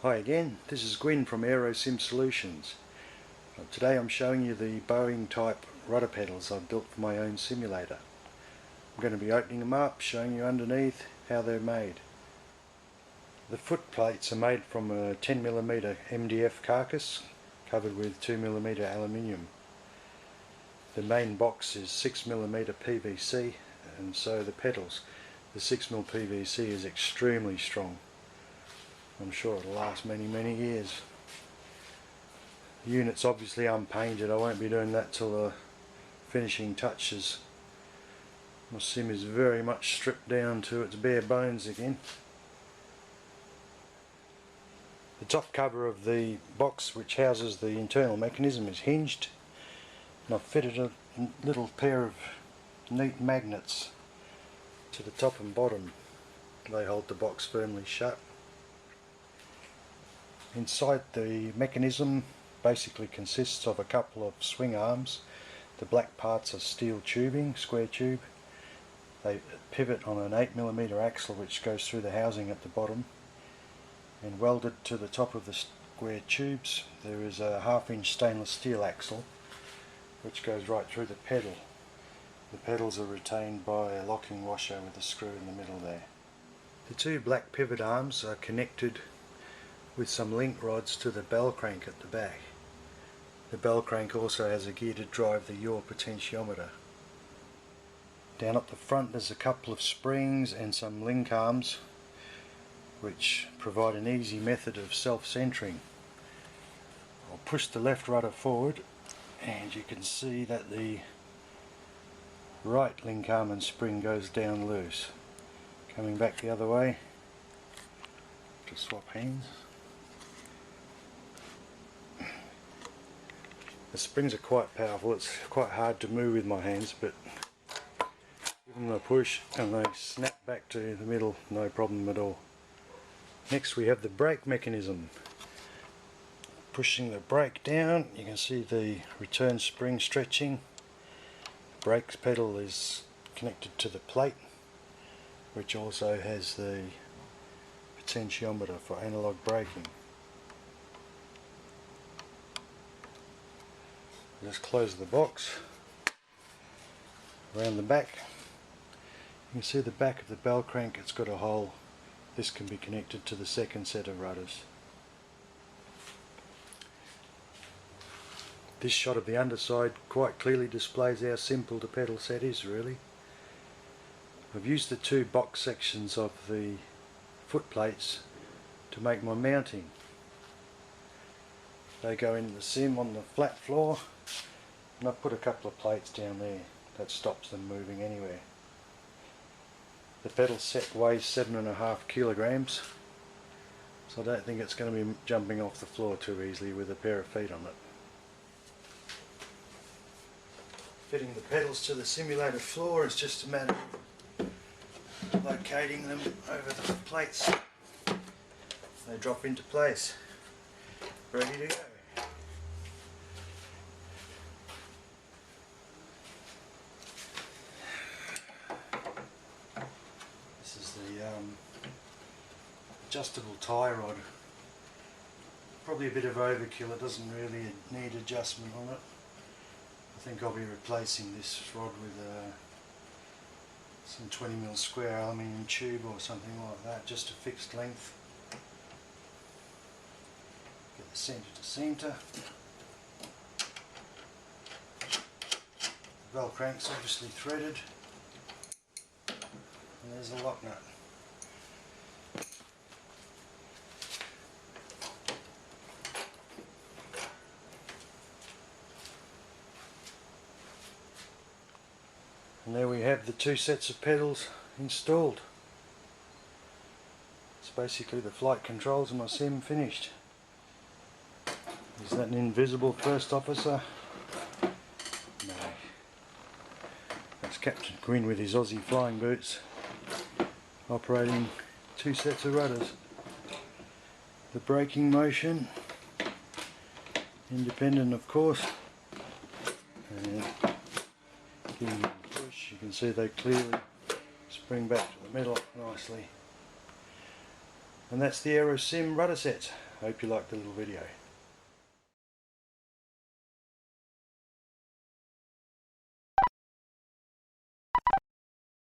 Hi again, this is Gwyn from Aerosim Solutions. Today I'm showing you the Boeing type rudder pedals I've built for my own simulator. I'm going to be opening them up, showing you underneath how they're made. The foot plates are made from a 10mm MDF carcass covered with 2mm aluminium. The main box is 6mm PVC, and so the pedals, the 6mm PVC is extremely strong. I'm sure it'll last many years. The unit's obviously unpainted. I won't be doing that till the finishing touches. My sim is very much stripped down to its bare bones again. The top cover of the box which houses the internal mechanism is hinged, and I've fitted a little pair of neat magnets to the top and bottom. They hold the box firmly shut. Inside the mechanism basically consists of a couple of swing arms. The black parts are steel tubing, square tube. They pivot on an 8mm axle which goes through the housing at the bottom, and welded to the top of the square tubes there is a 1/2" stainless steel axle which goes right through the pedal. The pedals are retained by a locking washer with a screw in the middle there. The two black pivot arms are connected with some link rods to the bell crank at the back. The bell crank also has a gear to drive the yaw potentiometer. Down at the front there's a couple of springs and some link arms which provide an easy method of self-centering. I'll push the left rudder forward and you can see that the right link arm and spring goes down loose. Coming back the other way to swap hands. The springs are quite powerful. It's quite hard to move with my hands, but give them a push and they snap back to the middle, no problem at all. Next we have the brake mechanism. Pushing the brake down, you can see the return spring stretching. The brake pedal is connected to the plate, which also has the potentiometer for analog braking. Just close the box. Around the back you can see the back of the bell crank, it's got a hole. This can be connected to the second set of rudders. This shot of the underside quite clearly displays how simple the pedal set is really. I've used the two box sections of the foot plates to make my mounting. They go in the sim on the flat floor, and I've put a couple of plates down there that stops them moving anywhere. The pedal set weighs 7.5 kilograms, so I don't think it's going to be jumping off the floor too easily with a pair of feet on it. Fitting the pedals to the simulator floor is just a matter of locating them over the plates. They drop into place, ready to go. This is the adjustable tie rod. Probably a bit of overkill, it doesn't really need adjustment on it. I think I'll be replacing this rod with some 20mm square aluminium tube or something like that, just a fixed length. Get the centre to centre. The bell crank's obviously threaded, and there's a lock nut. And there we have the two sets of pedals installed. It's basically the flight controls and my sim finished. Is that an invisible first officer? No. That's Captain Gwyn with his Aussie flying boots, operating two sets of rudders. The braking motion, independent of course, and giving them a push, you can see they clearly spring back to the middle nicely. And that's the Aerosim rudder set. Hope you liked the little video.